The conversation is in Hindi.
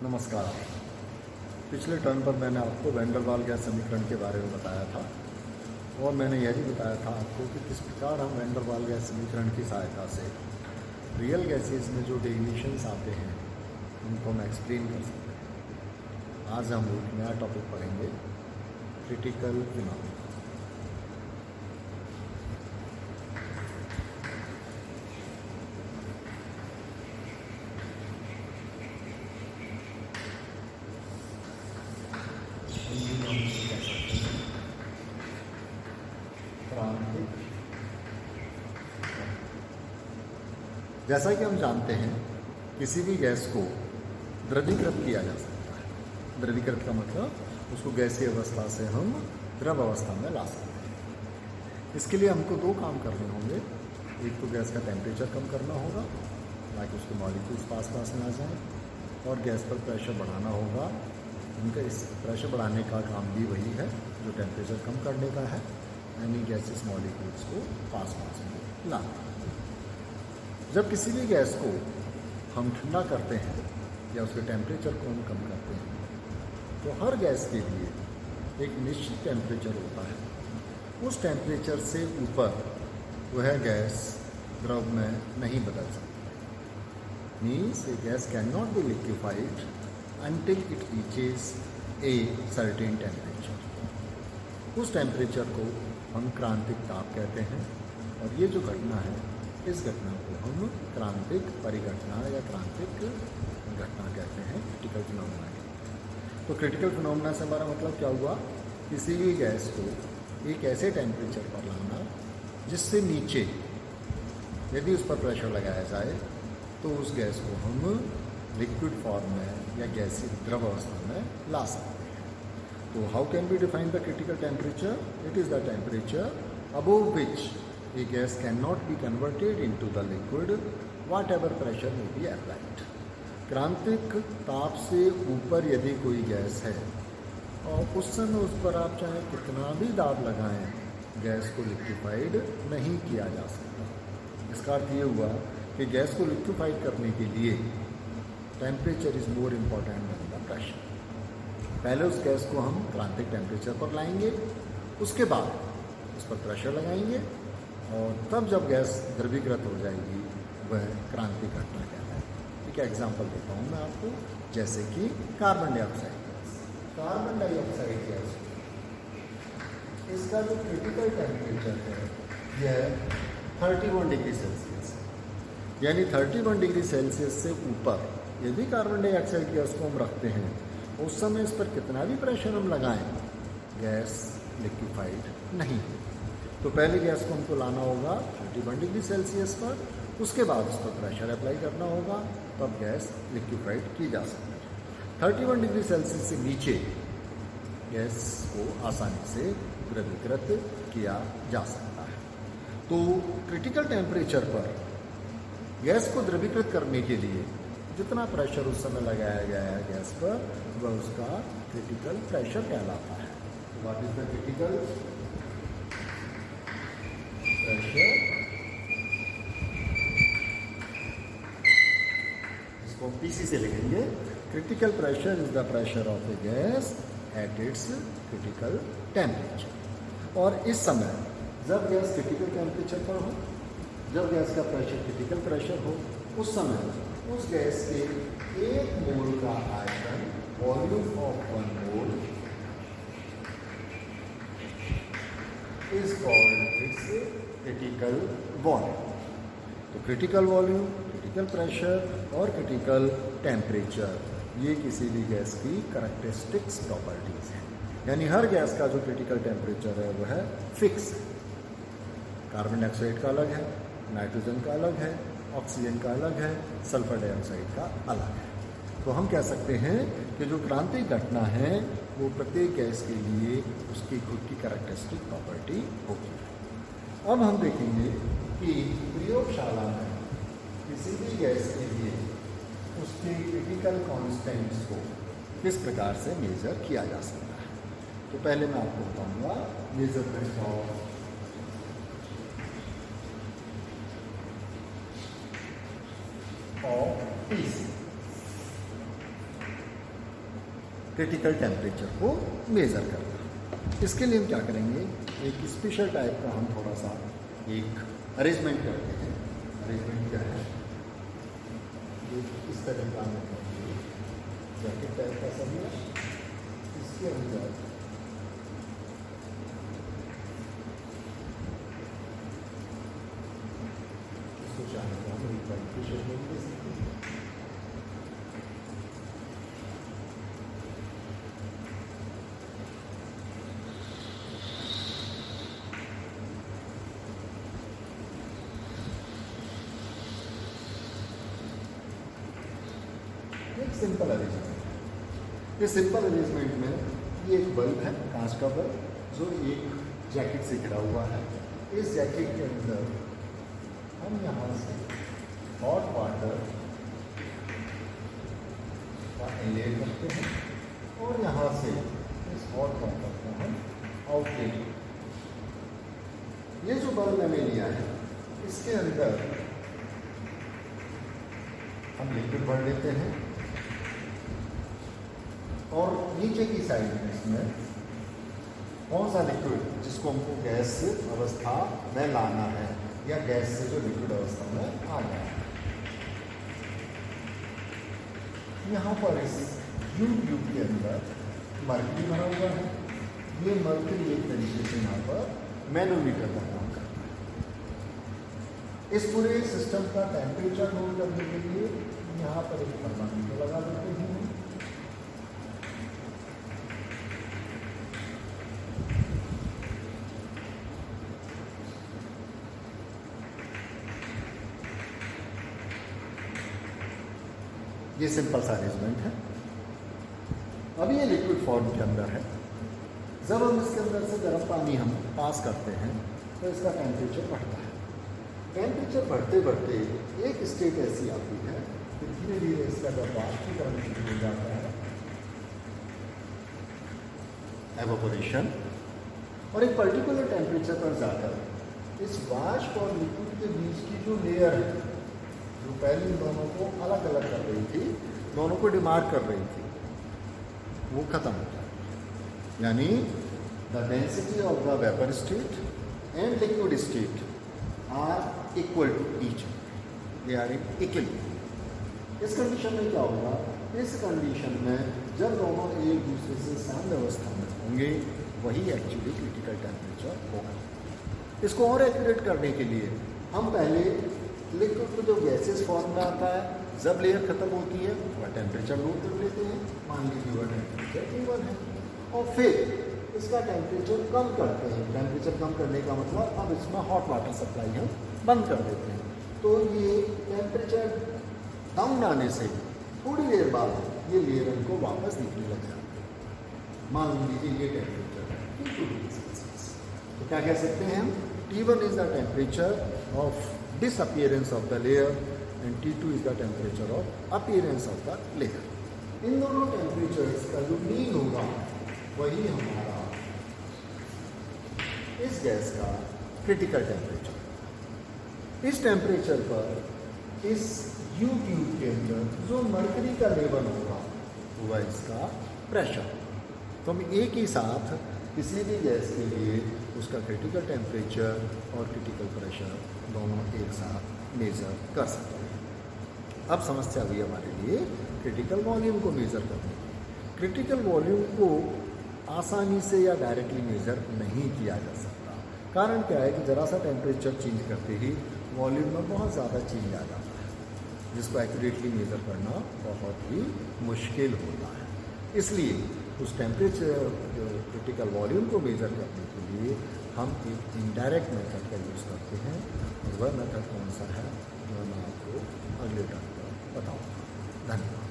नमस्कार। पिछले टर्म पर मैंने आपको वैन डर वाल गैस समीकरण के बारे में बताया था और मैंने यह भी बताया था आपको कि किस प्रकार हम वैन डर वाल गैस समीकरण की सहायता से रियल गैसेस में जो डेविएशंस आते हैं उनको हम एक्सप्लेन कर सकते हैं। आज हम एक नया टॉपिक पढ़ेंगे, क्रिटिकल फिनोमेना। जैसा कि हम जानते हैं, किसी भी गैस को द्रवीकृत किया जा सकता है। द्रवीकृत का मतलब उसको गैसीय अवस्था से हम द्रव अवस्था में ला सकते हैं। इसके लिए हमको दो काम करने होंगे। एक तो गैस का टेम्परेचर कम करना होगा ताकि उसके मॉलिक्यूल्स पास में आ जाएं, और गैस पर प्रेशर बढ़ाना होगा। उनका इस प्रेशर बढ़ाने का काम भी वही है जो टेम्परेचर कम करने का है, यानी गैसेस मॉलिक्यूल्स को पास में लाना। जब किसी भी गैस को हम ठंडा करते हैं या उसके टेम्परेचर को हम कम करते हैं तो हर गैस के लिए एक निश्चित टेम्परेचर होता है। उस टेम्परेचर से ऊपर वह गैस द्रव में नहीं बदल सकती। Means A gas can not be liquefied until it reaches a certain temperature। उस टेम्परेचर को हम क्रांतिक ताप कहते हैं, और ये जो घटना है इस घटना को हम क्रांतिक परिघटना या क्रांतिक घटना कहते हैं, क्रिटिकल फिनोमेना की। तो क्रिटिकल फिनोमेना से हमारा मतलब क्या हुआ? किसी भी गैस को एक ऐसे टेम्परेचर पर लाना जिससे नीचे यदि उस पर प्रेशर लगाया जाए तो उस गैस को हम लिक्विड फॉर्म में या गैसीय द्रव अवस्था में ला सकते हैं। तो how can be define the critical temperature? It is the temperature above which a gas cannot be converted into the liquid whatever pressure may be applied। क्रांतिक ताप से ऊपर यदि कोई गैस है और उस समय उस पर आप चाहे कितना भी दाब लगाएं, गैस को लिक्विफाइड नहीं किया जा सकता। इसका अर्थ ये हुआ कि गैस को लिक्विफाइड करने के लिए temperature is more important than the pressure. पहले उस गैस को हम क्रांतिक टेम्परेचर पर लाएंगे, उसके बाद उस पर प्रेशर लगाएंगे, और तब जब गैस द्रवीकृत हो जाएगी वह क्रांतिक घटना कहलाएगी। एक एग्जांपल देता हूँ मैं आपको, जैसे कि carbon dioxide gas. Carbon dioxide gas, इसका जो क्रिटिकल टेम्परेचर है यह 31 डिग्री सेल्सियस है। यानी 31 डिग्री सेल्सियस से ऊपर यदि कार्बन डाइऑक्साइड गैस को हम रखते हैं, उस समय इस पर कितना भी प्रेशर हम लगाएं, गैस लिक्विफाइड नहीं। तो पहले गैस को हमको लाना होगा 31 डिग्री सेल्सियस पर, उसके बाद उस पर प्रेशर अप्लाई करना होगा, तब गैस लिक्विफाइड की जा सकती है। 31 डिग्री सेल्सियस से नीचे गैस को आसानी से द्रवीकृत किया जा सकता है। तो क्रिटिकल टेम्परेचर पर गैस को द्रवीकृत करने के लिए जितना प्रेशर उस समय लगाया गया है गैस पर, वह उसका क्रिटिकल प्रेशर कहलाता है। What is the critical pressure? इसको पीसी से लिखेंगे। Critical pressure is the pressure of A gas at its critical temperature. और इस समय जब गैस क्रिटिकल टेम्परेचर पर हो, जब गैस का प्रेशर क्रिटिकल प्रेशर हो, उस समय उस गैस के 1 मोल का आयतन, volume of 1 mole is called its critical volume. तो क्रिटिकल वॉल्यूम, क्रिटिकल प्रेशर और क्रिटिकल टेम्परेचर, ये किसी भी गैस की कैरेक्टरिस्टिक्स प्रॉपर्टीज़ हैं। यानी हर गैस का जो क्रिटिकल टेम्परेचर है वह फिक्स है। कार्बन डाइऑक्साइड का अलग है, नाइट्रोजन का अलग है, ऑक्सीजन का अलग है, सल्फर डाइऑक्साइड का अलग है। तो हम कह सकते हैं कि जो क्रांतिक घटना है वो प्रत्येक गैस के लिए उसकी खुद की कैरेक्टरिस्टिक प्रॉपर्टी होती है। अब हम देखेंगे कि प्रयोगशाला में किसी भी गैस के लिए उसके क्रिटिकल कॉन्स्टेंट्स को किस प्रकार से मेजर किया जा सकता है। तो पहले मैं आपको बताऊंगा measurement of PC. Critical temperature को मेज़र करना। इसके लिए हम क्या करेंगे, एक स्पेशल टाइप का हम थोड़ा सा एक अरेंजमेंट करते हैं। अरेंजमेंट क्या है, इस तरह का जैकेट टाइप का सब है, इसके अंदर इसको चाहे तो हम एक बाइक की शेप में दे सकते हैं। एक सिंपल अरेंजमेंट। इस सिंपल अरेंजमेंट में ये एक बल्ब है, कांच का बल्ब, जो एक जैकेट से घिरा हुआ है। इस जैकेट के अंदर हम यहाँ से हॉट वाटर का इनलेट करते हैं और यहाँ से इस हॉट वाटर को हम आउटलेट। ये जो बल्ब मैंने लिया है, इसके अंदर हम लिक्विड भर लेते हैं और नीचे की साइड में इसमें कौन सा लिक्विड जिसको हमको गैस अवस्था में लाना है या गैस से जो लिक्विड अवस्था में आ गया है, यहाँ पर इस ट्यूब के अंदर मर्क्यूरी भरा हुआ है। ये मर्क्यूरी एक तरीके से यहाँ पर मैनोमीटर का काम करता है। इस पूरे सिस्टम का टेम्परेचर नोट करने के लिए यहाँ पर एक थर्मामीटर लगा देते हैं। ये सिंपल सा अरेंजमेंट है। अब ये लिक्विड फॉर्म के अंदर है। जब हम इसके अंदर से गर्म पानी हम पास करते हैं तो इसका टेम्परेचर बढ़ता है। टेम्परेचर बढ़ते बढ़ते एक स्टेट ऐसी आती है कि धीरे धीरे इसका जब वाष्पीकरण शुरू हो जाता है, एवोपोरेशन, और एक पर्टिकुलर टेम्परेचर पर जाकर इस वाष्प और लिक्विड के बीच की जो लेयर है, जो पहले दोनों को अलग अलग कर रही थी, दोनों को डिमार्क कर रही थी, वो खत्म हो जाए। यानी the density of the vapour state and liquid state are equal to each, they are equal. इस कंडीशन में क्या होगा, इस कंडीशन में जब दोनों एक दूसरे से साम्य अवस्था में होंगे, वही एक्चुअली क्रिटिकल टेम्परेचर होगा। इसको और एक्यूरेट करने के लिए हम पहले लिक्विड को जो गैसेस फॉर्म में आता है, जब लेयर खत्म होती है वह टेम्परेचर नोट कर लेते हैं, मान लीजिए वह टेम्परेचर T1 है, और फिर इसका टेम्परेचर कम करते हैं। टेम्परेचर कम करने का मतलब अब इसमें हॉट वाटर सप्लाई हम बंद कर देते हैं। तो ये टेम्परेचर डाउन आने से थोड़ी देर बाद ये लेयर हमको वापस दिखने लग जाती है। मान लीजिए ये टेम्परेचर है T2 डिग्री सेल्सियस, तो क्या कह सकते हैं हम, T1 is the temperature of disappearance of the layer and T2 is the temperature of appearance of the layer. इन दोनों टेम्परेचर्स का जो मीन होगा वही हमारा इस गैस का क्रिटिकल टेम्परेचर। इस टेम्परेचर पर इस U ट्यूब के अंदर जो मर्करी का लेवल होगा वह इसका प्रेशर। तो हम एक ही साथ किसी भी गैस के लिए उसका क्रिटिकल टेम्परेचर और क्रिटिकल प्रेशर दोनों एक साथ मेज़र कर सकते हैं। अब समस्या हुई हमारे लिए क्रिटिकल वॉल्यूम को मेज़र करने की। क्रिटिकल वॉल्यूम को आसानी से या डायरेक्टली मेज़र नहीं किया जा सकता। कारण क्या है कि ज़रा सा टेम्परेचर चेंज करते ही वॉल्यूम में बहुत ज़्यादा चेंज आ जाता है, जिसको एक्यूरेटली मेज़र करना बहुत ही मुश्किल होता है। इसलिए उस टेम्परेचर क्रिटिकल वॉल्यूम को मेज़र करने के लिए हम एक इनडायरेक्ट मेथड का यूज़ करते हैं, और वह मेथड कौन सा है वह मैं आपको अगले टर्म पर बताऊँगा। धन्यवाद।